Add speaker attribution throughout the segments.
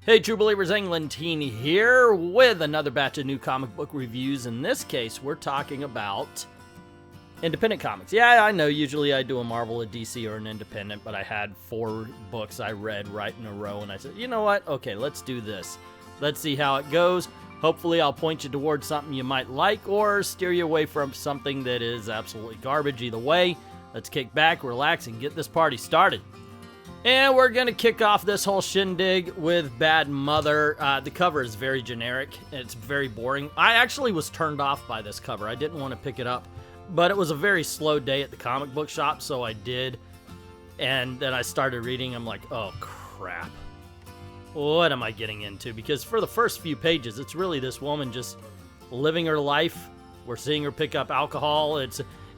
Speaker 1: Hey True Believers, Englandine here with another batch of new comic book reviews. In this case, we're talking about independent comics. Yeah, I know usually I do a Marvel, a DC, or an independent, but I had 4 books I read right in a row, and I said, you know what? Okay, let's do this. Let's see how it goes. Hopefully I'll point you towards something you might like or steer you away from something that is absolutely garbage. Either way, let's kick back, relax, and get this party started. And we're going to kick off this whole shindig with Bad Mother. The cover is very generic. It's very boring. I actually was turned off by this cover. I didn't want to pick it up. But it was a very slow day at the comic book shop, so I did. And then I started reading. I'm like, oh, crap. What am I getting into? Because for the first few pages, it's really this woman just living her life. We're seeing her pick up alcohol.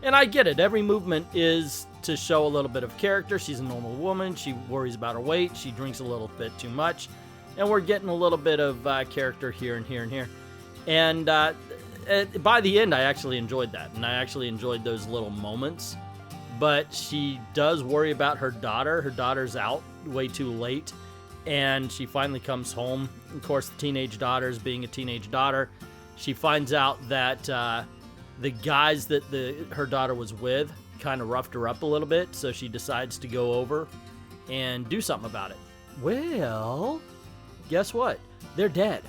Speaker 1: And I get it. Every movement is to show a little bit of character. She's a normal woman. She worries about her weight. She drinks a little bit too much. And we're getting a little bit of character here and here and here. And by the end, I actually enjoyed that. And I actually enjoyed those little moments. But she does worry about her daughter. Her daughter's out way too late. And she finally comes home. Of course, the teenage daughter's being a teenage daughter. She finds out that the guys that her daughter was with kind of roughed her up a little bit, so she decides to go over and do something about it. Well, guess what? They're dead.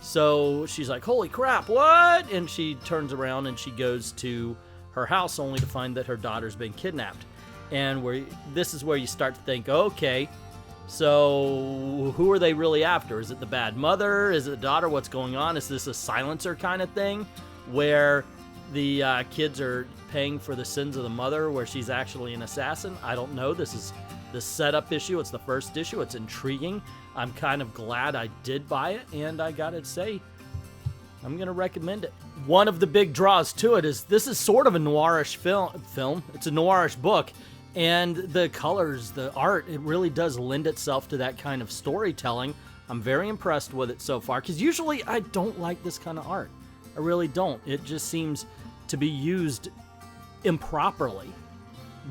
Speaker 1: So she's like, holy crap, what? And she turns around and she goes to her house only to find that her daughter's been kidnapped. And this is where you start to think, okay, so who are they really after? Is it the bad mother? Is it the daughter? What's going on? Is this a silencer kind of thing where the kids are paying for the sins of the mother, where she's actually an assassin? I don't know. This is the setup issue. It's the first issue. It's intriguing. I'm kind of glad I did buy it, and I gotta say, I'm gonna recommend it. One of the big draws to it is this is sort of a noirish film. It's a noirish book, and the colors, the art, it really does lend itself to that kind of storytelling. I'm very impressed with it so far, because usually I don't like this kind of art. I really don't. It just seems to be used improperly.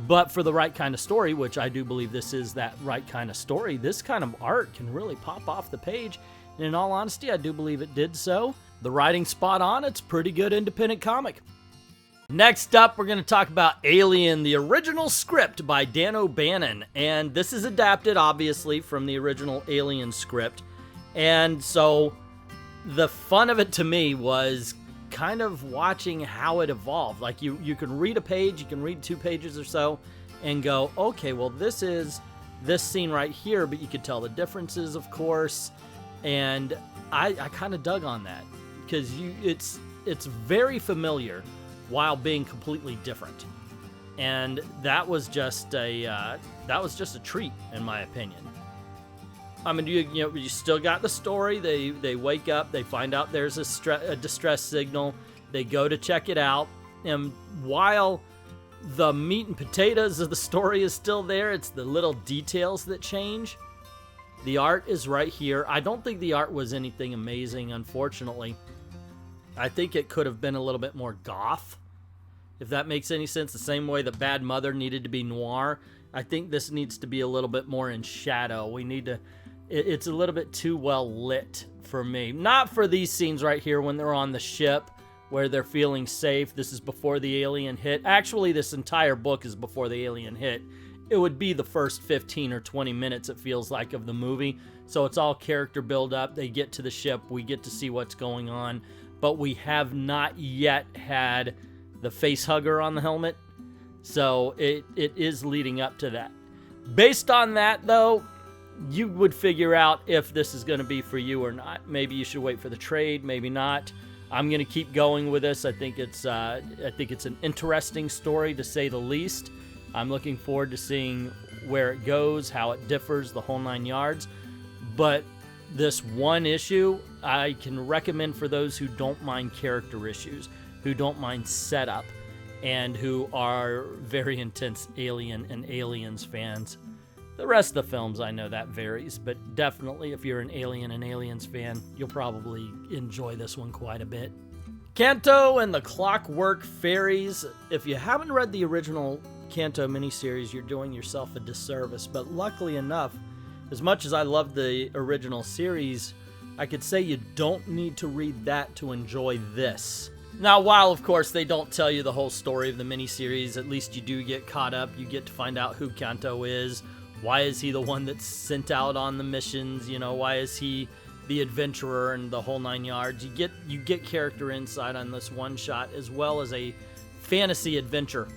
Speaker 1: But for the right kind of story, which I do believe this is that right kind of story, this kind of art can really pop off the page. And in all honesty, I do believe it did so. The writing's spot on. It's a pretty good independent comic. Next up, we're going to talk about Alien, the original script by Dan O'Bannon. And this is adapted, obviously, from the original Alien script. And so the fun of it to me was kind of watching how it evolved. Like you can read a page, you can read 2 pages or so and go, okay, well this is this scene right here, but you could tell the differences, of course. And I kind of dug on that because it's very familiar while being completely different. And that was just a treat, in my opinion. I mean, you still got the story. They wake up, they find out there's a distress signal. They go to check it out. And while the meat and potatoes of the story is still there, it's the little details that change. The art is right here. I don't think the art was anything amazing, unfortunately. I think it could have been a little bit more goth, if that makes any sense. The same way that Bad Mother needed to be noir, I think this needs to be a little bit more in shadow. It's a little bit too well lit for me. Not for these scenes right here when they're on the ship where they're feeling safe. This is before the alien hit. Actually, this entire book is before the alien hit. It would be the first 15 or 20 minutes, it feels like, of the movie. So it's all character build up. They get to the ship. We get to see what's going on. But we have not yet had the face hugger on the helmet. So it is leading up to that. Based on that, though, you would figure out if this is going to be for you or not. Maybe you should wait for the trade, maybe not. I'm going to keep going with this. I think it's an interesting story, to say the least. I'm looking forward to seeing where it goes, how it differs, the whole 9 yards. But this one issue, I can recommend for those who don't mind character issues, who don't mind setup, and who are very intense Alien and Aliens fans. The rest of the films, I know that varies, but definitely if you're an Alien and Aliens fan, you'll probably enjoy this one quite a bit. Kanto and the Clockwork Fairies. If you haven't read the original Kanto miniseries, you're doing yourself a disservice, but luckily enough, As much as I love the original series, I could say you don't need to read that to enjoy this. Now, while of course they don't tell you the whole story of the miniseries, at least you do get caught up. You get to find out who Kanto is. Why is he the one that's sent out on the missions? You know, why is he the adventurer and the whole 9 yards? You get character insight on this one shot, as well as a fantasy adventure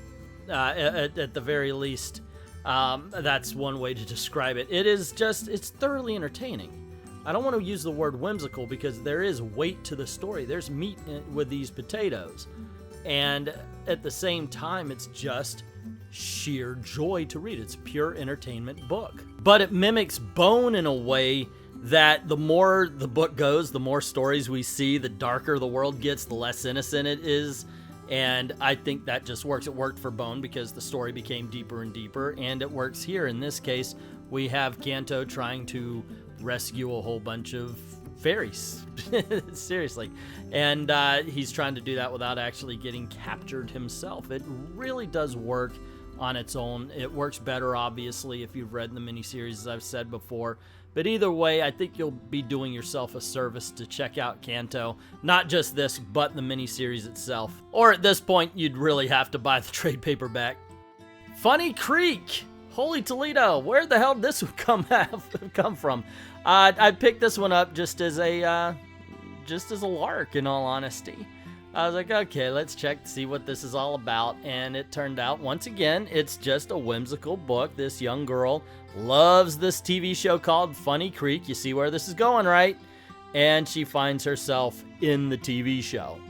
Speaker 1: at the very least. That's one way to describe it. It's thoroughly entertaining. I don't want to use the word whimsical because there is weight to the story. There's meat with these potatoes. And at the same time, it's just sheer joy to read. It's a pure entertainment book. But it mimics Bone in a way that the more the book goes, the more stories we see, the darker the world gets, the less innocent it is. And I think that just works. It worked for Bone because the story became deeper and deeper, and it works here. In this case, we have Kanto trying to rescue a whole bunch of fairies. Seriously. And he's trying to do that without actually getting captured himself. It really does work on its own. It works better, obviously, if you've read the miniseries, as I've said before. But either way, I think you'll be doing yourself a service to check out Kanto. Not just this, but the miniseries itself. Or at this point, you'd really have to buy the trade paperback. Funny Creek! Holy Toledo! Where the hell did this come from? I picked this one up just as a lark, in all honesty. I was like, okay, let's check to see what this is all about. And it turned out, once again, it's just a whimsical book. This young girl loves this TV show called Funny Creek. You see where this is going, right? And she finds herself in the TV show.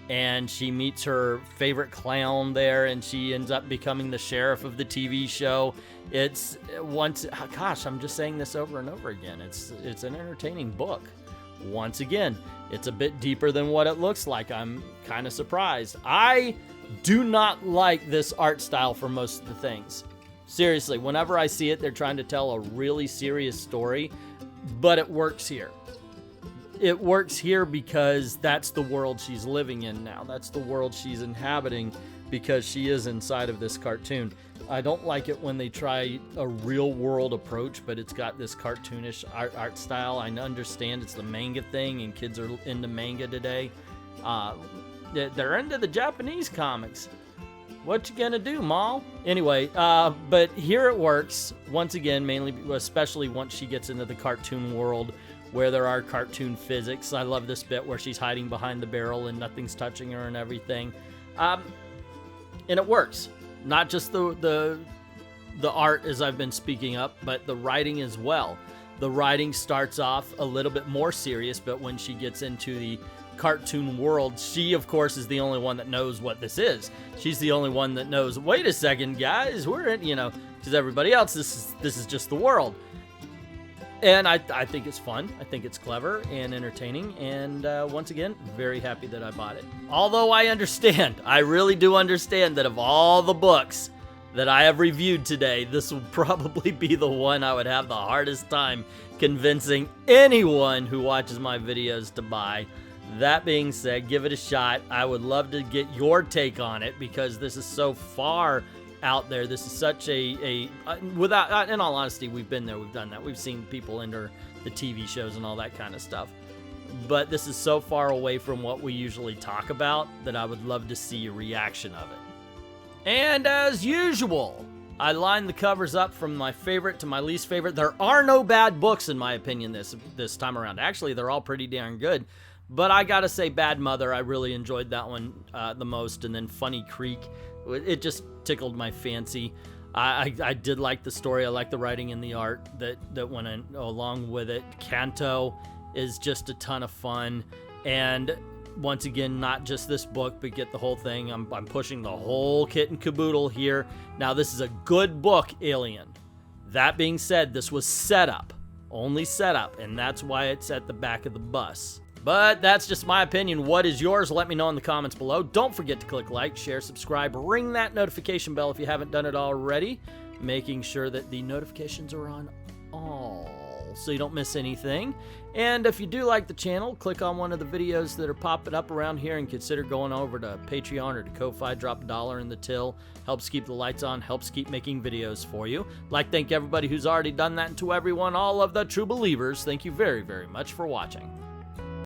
Speaker 1: And she meets her favorite clown there, and she ends up becoming the sheriff of the TV show. Gosh, I'm just saying this over and over again. It's an entertaining book. Once again, it's a bit deeper than what it looks like. I'm kind of surprised. I do not like this art style for most of the things. Seriously, whenever I see it, they're trying to tell a really serious story, but it works here. It works here because that's the world she's living in now. That's the world she's inhabiting because she is inside of this cartoon. I don't like it when they try a real world approach, but it's got this cartoonish art style. I understand it's the manga thing and kids are into manga today. They're into the Japanese comics. What you gonna do, Ma? Anyway, but here it works, once again, mainly, especially once she gets into the cartoon world where there are cartoon physics. I love this bit where she's hiding behind the barrel and nothing's touching her and everything. And it works. Not just the art, as I've been speaking up, but the writing as well. The writing starts off a little bit more serious, but when she gets into the cartoon world, she, of course, is the only one that knows what this is. She's the only one that knows, wait a second, guys, we're in, because everybody else, this is just the world. And I think it's fun. I think it's clever and entertaining. And once again, very happy that I bought it. Although I really do understand that of all the books that I have reviewed today, this will probably be the one I would have the hardest time convincing anyone who watches my videos to buy. That being said, give it a shot. I would love to get your take on it because this is so far out there. This is such without, in all honesty, we've been there, we've done that. We've seen people enter the TV shows and all that kind of stuff. But this is so far away from what we usually talk about that I would love to see a reaction of it. And as usual, I lined the covers up from my favorite to my least favorite. There are no bad books in my opinion this time around. Actually, they're all pretty darn good. But I gotta say, Bad Mother, I really enjoyed that one the most. And then Funny Creek, it just tickled my fancy. I did like the story. I like the writing and the art that went along with it. Kanto is just a ton of fun. And once again, not just this book, but get the whole thing. I'm pushing the whole kit and caboodle here. Now, this is a good book, Alien. That being said, this was setup. Only setup. And that's why it's at the back of the bus. But that's just my opinion. What is yours? Let me know in the comments below. Don't forget to click like, share, subscribe, ring that notification bell if you haven't done it already, making sure that the notifications are on all so you don't miss anything. And if you do like the channel, click on one of the videos that are popping up around here and consider going over to Patreon or to Ko-Fi, drop $1 in the till. Helps keep the lights on, helps keep making videos for you. Like to thank everybody who's already done that, and to everyone, all of the true believers, thank you very, very much for watching.